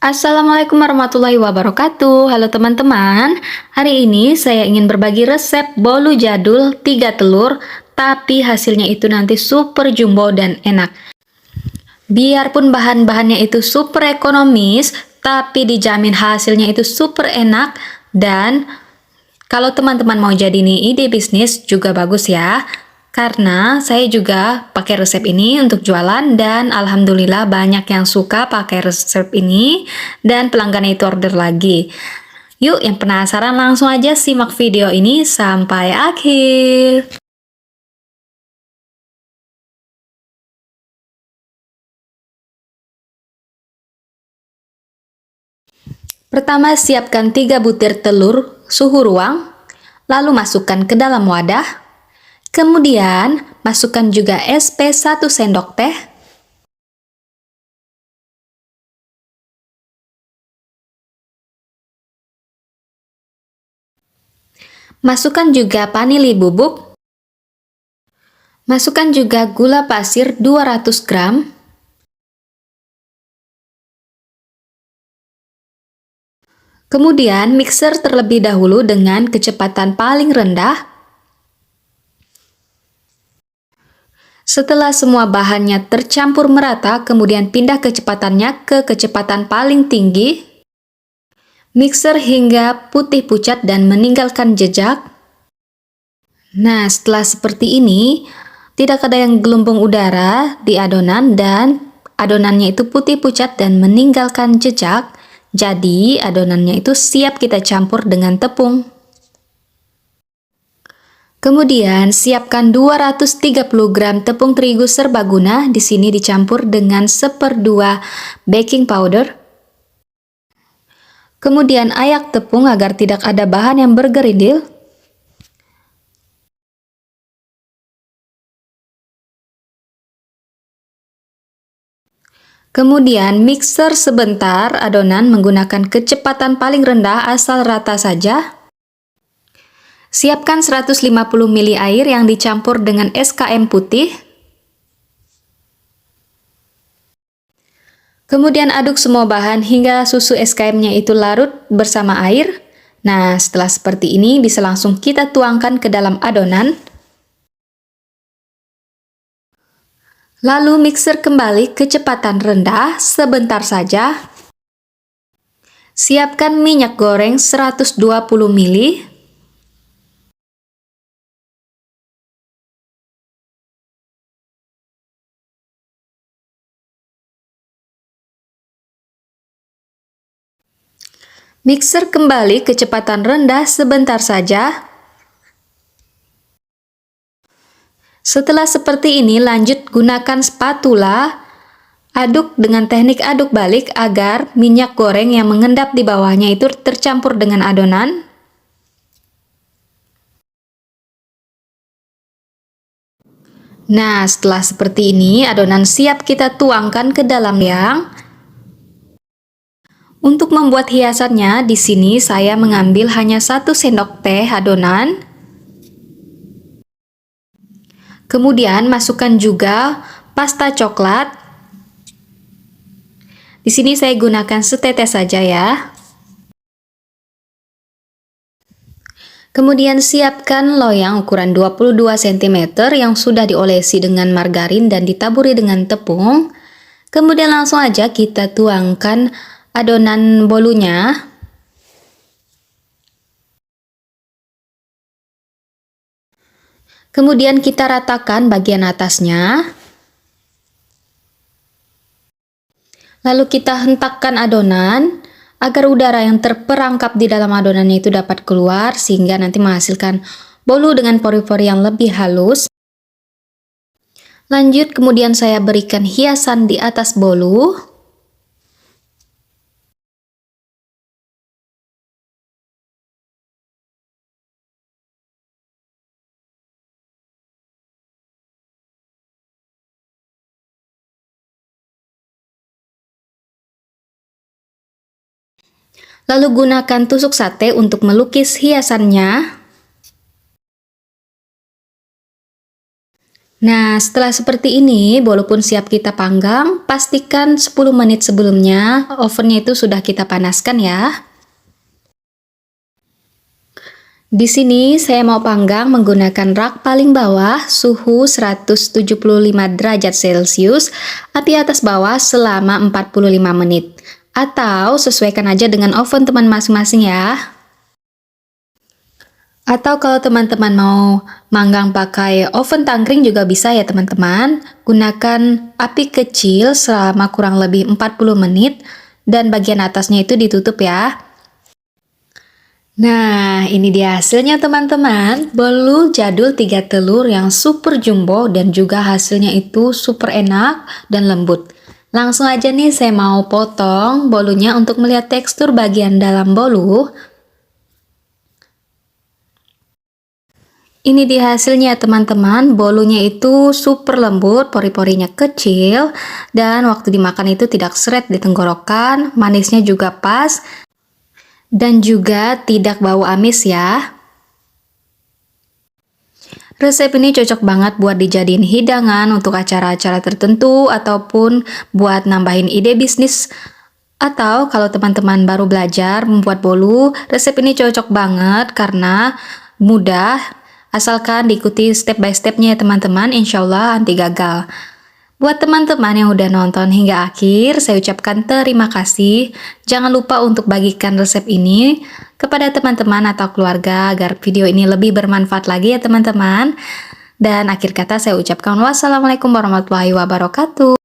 Assalamualaikum warahmatullahi wabarakatuh. Halo teman-teman. Hari ini saya ingin berbagi resep bolu jadul 3 telur, tapi hasilnya itu nanti super jumbo dan enak. Biarpun bahan-bahannya itu super ekonomis, tapi dijamin hasilnya itu super enak. Dan kalau teman-teman mau jadi nih ide bisnis juga bagus ya. Karena saya juga pakai resep ini untuk jualan dan alhamdulillah banyak yang suka pakai resep ini dan pelanggan itu order lagi. Yuk, yang penasaran langsung aja simak video ini sampai akhir. Pertama, siapkan 3 butir telur suhu ruang, lalu masukkan ke dalam wadah. Kemudian, masukkan juga SP 1 sendok teh. Masukkan juga vanili bubuk. Masukkan juga gula pasir 200 gram. Kemudian mixer terlebih dahulu dengan kecepatan paling rendah. Setelah semua bahannya tercampur merata, kemudian pindah kecepatannya ke kecepatan paling tinggi. Mixer hingga putih pucat dan meninggalkan jejak. Nah, setelah seperti ini, tidak ada yang gelombang udara di adonan dan adonannya itu putih pucat dan meninggalkan jejak. Jadi, adonannya itu siap kita campur dengan tepung. Kemudian, siapkan 230 gram tepung terigu serbaguna. Di sini dicampur dengan 1/2 baking powder. Kemudian, ayak tepung agar tidak ada bahan yang bergerindil. Kemudian mixer sebentar adonan menggunakan kecepatan paling rendah asal rata saja. Siapkan 150 ml air yang dicampur dengan SKM putih. Kemudian aduk semua bahan hingga susu SKM-nya itu larut bersama air. Nah, setelah seperti ini bisa langsung kita tuangkan ke dalam adonan. Lalu mixer kembali kecepatan rendah sebentar saja. Siapkan minyak goreng 120 ml. Mixer kembali kecepatan rendah sebentar saja. Setelah seperti ini, lanjut gunakan spatula. Aduk dengan teknik aduk balik agar minyak goreng yang mengendap di bawahnya itu tercampur dengan adonan. Nah, setelah seperti ini, adonan siap kita tuangkan ke dalam loyang. Untuk membuat hiasannya, di sini saya mengambil hanya 1 sendok teh adonan. Kemudian masukkan juga pasta coklat. Di sini saya gunakan setetes saja ya. Kemudian siapkan loyang ukuran 22 cm yang sudah diolesi dengan margarin dan ditaburi dengan tepung. Kemudian langsung aja kita tuangkan adonan bolunya. Kemudian kita ratakan bagian atasnya. Lalu kita hentakkan adonan agar udara yang terperangkap di dalam adonannya itu dapat keluar sehingga nanti menghasilkan bolu dengan pori-pori yang lebih halus. Lanjut, kemudian saya berikan hiasan di atas bolu. Lalu gunakan tusuk sate untuk melukis hiasannya. Nah, setelah seperti ini, bolu pun siap kita panggang. Pastikan 10 menit sebelumnya ovennya itu sudah kita panaskan ya. Di sini saya mau panggang menggunakan rak paling bawah suhu 175 derajat Celcius, api atas bawah selama 45 menit. Atau sesuaikan aja dengan oven teman masing-masing ya. Atau kalau teman-teman mau manggang pakai oven tangkring juga bisa ya teman-teman. Gunakan api kecil selama kurang lebih 40 menit dan bagian atasnya itu ditutup ya. Nah, ini dia hasilnya teman-teman. Bolu jadul 3 telur yang super jumbo dan juga hasilnya itu super enak dan lembut. Langsung aja nih saya mau potong bolunya untuk melihat tekstur bagian dalam bolu. Ini dia hasilnya teman-teman, bolunya itu super lembut, pori-porinya kecil, dan waktu dimakan itu tidak seret di tenggorokan, manisnya juga pas, dan juga tidak bau amis ya. Resep ini cocok banget buat dijadiin hidangan untuk acara-acara tertentu, ataupun buat nambahin ide bisnis. Atau kalau teman-teman baru belajar membuat bolu, resep ini cocok banget karena mudah. Asalkan diikuti step by stepnya ya teman-teman, insya Allah anti gagal. Buat teman-teman yang udah nonton hingga akhir, saya ucapkan terima kasih. Jangan lupa untuk bagikan resep ini kepada teman-teman atau keluarga agar video ini lebih bermanfaat lagi ya teman-teman. Dan akhir kata saya ucapkan wassalamualaikum warahmatullahi wabarakatuh.